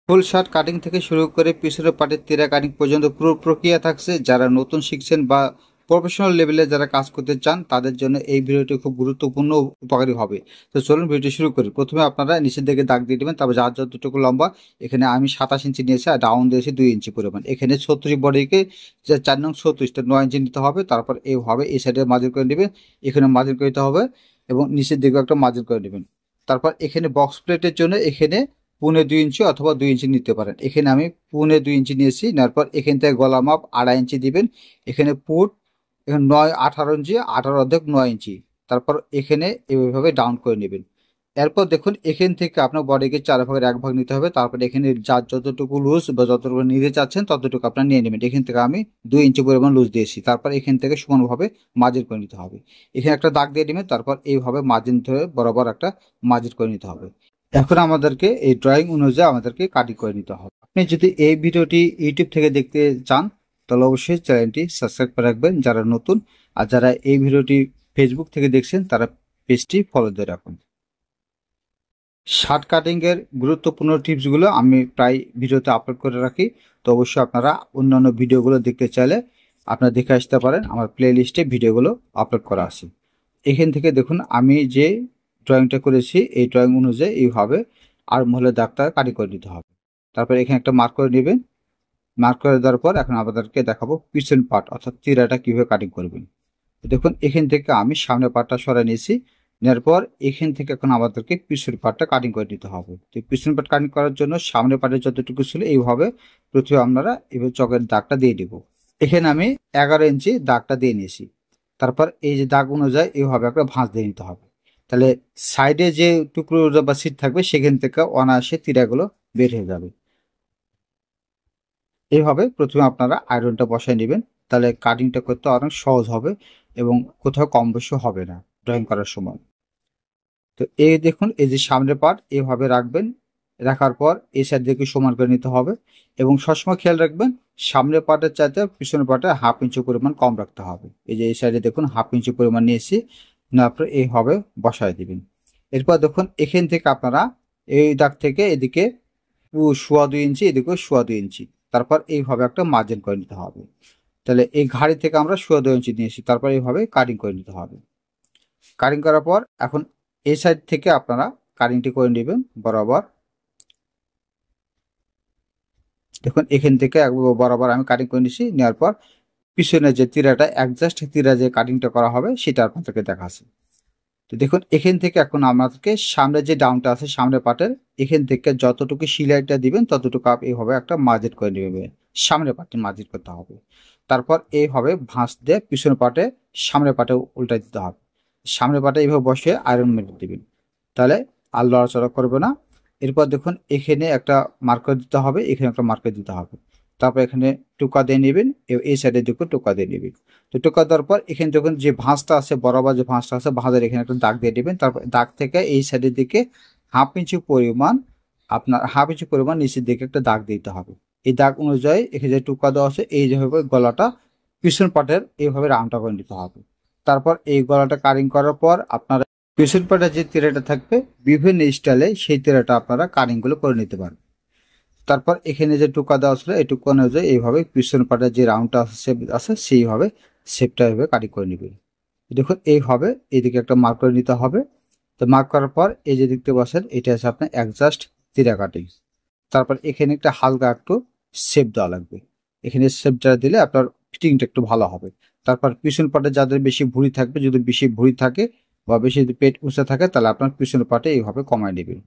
Full shirt cutting থেকে শুরু করে পিছনের পাটের তিরা কাটিং পর্যন্ত পুরো প্রক্রিয়া থাকছে। যারা নতুন শিখছেন বা প্রফেশনাল লেভেলে যারা কাজ করতে চান তাদের জন্য এই ভিডিওটি খুব গুরুত্বপূর্ণ উপকারী হবে। তো চলুন ভিডিওটি শুরু করি। প্রথমে আপনারা নিচের দিকে দাগ দিয়ে দেবেন, তারপর যার যতটুকু লম্বা, এখানে আমি 27 ইঞ্চি নিয়েছি আর ডাউন দিয়েছি 2 ইঞ্চি পরিমাণ। এখানে 36 বডিকে 4 নং 36 9 ইঞ্চি নিতে হবে। তারপর এইভাবে এই সাইডে মার্জিন করে নেবেন, এখানে মার্জিন করে নিতে হবে এবং নিচের দিকেও একটা মার্জিন করে নেবেন। তারপর এখানে বক্স প্লেটের জন্য এখানে 1.25 ইঞ্চি অথবা 2 ইঞ্চি নিতে পারেন। এখানে আমি 1.25 ইঞ্চি নিয়েছি। নেওয়ার পর এখান থেকে গলা মাপ 2.5 ইঞ্চি দিবেন। এখানে পুট এখানে 18 ইঞ্চি, 18 অর্ধেক 9 ইঞ্চি। তারপর এখানে এইভাবে ডাউন করে নেবেন। এরপর দেখুন এখান থেকে আপনার বডিকে 4 ভাগের 1 ভাগ নিতে হবে। তারপর এখানে যার যতটুকু লুজ বা যতটুকু নিতে চাচ্ছেন ততটুকু আপনার নিয়ে নেবেন। এখান থেকে আমি 2 ইঞ্চি পরিমাণ লুজ দিয়েছি। তারপর এখান থেকে সমানভাবে মার্জিন করে নিতে হবে। এখানে একটা দাগ দিয়ে নেবেন, তারপর এইভাবে মার্জিন ধরে বরাবর একটা মার্জিন করে নিতে হবে। এখন আমাদেরকে এই ড্রয়িং অনুযায়ী আমাদেরকে কাটিং করে নিতে হবে। আপনি যদি এই ভিডিওটি ইউটিউব থেকে দেখতে চান তাহলে অবশ্যই চ্যানেলটি সাবস্ক্রাইব করে রাখবেন যারা নতুন, আর যারা এই ভিডিওটি ফেসবুক থেকে দেখছেন তারা পেজটি ফলো দিয়ে রাখুন। শার্ট কাটিং এর গুরুত্বপূর্ণ টিপসগুলো আমি প্রায় ভিডিওতে আপলোড করে রাখি। তো অবশ্যই আপনারা অন্যান্য ভিডিওগুলো দেখতে চাইলে আপনারা দেখে আসতে পারেন, আমার প্লে লিস্টে ভিডিওগুলো আপলোড করা আছে। এখান থেকে দেখুন আমি যে ড্রয়িংটা করেছি এই ড্রয়িং অনুযায়ী এইভাবে আর মহলের দাগটা কাটি করে দিতে হবে। তারপর এখানে একটা মার্ক করে নেবেন। মার্ক করে দেওয়ার পর এখন আপনাদেরকে দেখাবো পিছন পার্ট অর্থাৎ তিরাটা কিভাবে কাটিং করবেন। দেখুন এখান থেকে আমি সামনের পার্টটা সরাই নিয়েছি। নেওয়ার পর এখান থেকে এখন আমাদেরকে পিছনের পার্টটা কাটিং করে দিতে হবে। তো পিছন পার্ট কাটিং করার জন্য সামনের পার্টের যতটুকু ছিল এইভাবে প্রথমে আপনারা এভাবে চকের দাগটা দিয়ে দিব। এখানে আমি 11 ইঞ্চি দাগটা দিয়ে নিয়েছি। তারপর এই যে দাগ অনুযায়ী এইভাবে একটা ভাঁজ দিয়ে নিতে হবে। তাহলে সাইডে যে টুকরো বা সিট থাকবে সেখান থেকে অনায়াসে তিরাগুলো বের হয়ে যাবে। এইভাবে প্রথমে আপনারা আয়রনটা বসায় নেবেন, তাহলে কাটিংটা করতে অনেক সহজ হবে এবং কোথাও কম বেশি হবে না ড্রয়িং করার সময়। তো এই দেখুন এই যে সামনের পার্ট এইভাবে রাখবেন। রাখার পর এই সাইড দিকে সমান করে নিতে হবে এবং সবসময় খেয়াল রাখবেন সামনের পার্টের চাইতে পিছনের পার্টে 1/2 ইঞ্চি পরিমাণ কম রাখতে হবে। এই যে এই সাইডে দেখুন 1/2 ইঞ্চি পরিমাণ নিয়েছি, নেওয়ার পর এইভাবে বসায় দিবেন। এরপর দেখুন এখান থেকে আপনারা এই দাগ থেকে এদিকে 2.25 ইঞ্চি, এদিকে 2.25 ইঞ্চি, তারপর এইভাবে একটা মার্জিন করে নিতে হবে। তাহলে এই ঘাড়ি থেকে আমরা 2.25 ইঞ্চি নিয়েছি, তারপর এইভাবে কাটিং করে নিতে হবে। কাটিং করার পর এখন এই সাইড থেকে আপনারা কাটিংটি করে নেবেন বরাবর। দেখুন এখান থেকে বরাবর আমি কাটিং করে নিয়েছি। নেওয়ার পর পিছনে যে তিরাটা অ্যাডজাস্ট তিরা যে কাটিংটা করা হবে সেটা আপনাদেরকে দেখাচ্ছি। তো দেখুন এখান থেকে এখন আমাদেরকে সামনে যে ডাউনটা আছে সামনের পার্টের এখান থেকে যতটুকু সিলাইটা দিবেন ততটুকু এইভাবে একটা মার্জিন করে নেবেন। সামনের পার্টে মার্জিন করতে হবে। তারপর এইভাবে ভাঁজ দিয়ে পিছনের পার্টে সামনের পার্টে উল্টা দিতে হবে। সামনের পার্টে এইভাবে বসে আয়রন মেরে দিবেন, তাহলে আর লড়াচড়া করবে না। এরপর দেখুন এখানে একটা মার্কার দিতে হবে, এখানে একটা মার্কার দিতে হবে। তারপর এখানে টোকা দিয়ে নেবেন, এই সাইডে দেখুন টোকা দিয়ে নেবেন। তো টোকা দেওয়ার পর এখানে দেখুন যে ভাঁজটা আছে বরাবর যে ভাঁজটা আছে ভাঁজের এখানে একটা দাগ দিয়ে দেবেন। তারপর দাগ থেকে এই সাইডের দিকে 1/2 ইঞ্চি পরিমাণ আপনার 1/2 ইঞ্চি পরিমাণ নিচের দিকে একটা দাগ দিতে হবে। এই দাগ অনুযায়ী এখানে যে টোকা দেওয়া আছে এই যেভাবে গলাটা পিছন পাটের এইভাবে রাউন্ডটা করে নিতে হবে। তারপর এই গলাটা কাটিং করার পর আপনারা পিছন পাটের যে তিরাটা থাকবে বিভিন্ন স্টাইলে সেই তিরাটা আপনারা কাটিং গুলো করে নিতে পারবেন। তারপর এখানে যে টোকা দেওয়া ছিল এই টোকা অনুযায়ী এইভাবে পিছন পাটের যে রাউন্ডটা আছে সেইভাবে শেপটা এভাবে কাটিং করে নেবেন। দেখুন এইভাবে এইদিকে একটা মার্ক করে নিতে হবে। তো মার্ক করার পর এই যে দেখতে পাচ্ছেন এটা আছে আপনার অ্যাডজাস্ট তিরা কাটিং। তারপর এখানে একটা হালকা একটু শেপ দেওয়া লাগবে। এখানে শেপটা দিলে আপনার ফিটিংটা একটু ভালো হবে। তারপর পিছন পাটে যাদের বেশি ভুঁড়ি থাকবে, যদি বেশি ভুঁড়ি থাকে বা বেশি পেট উঁচা থাকে তাহলে আপনার পিছন পাটে এইভাবে কমায় নেবেন।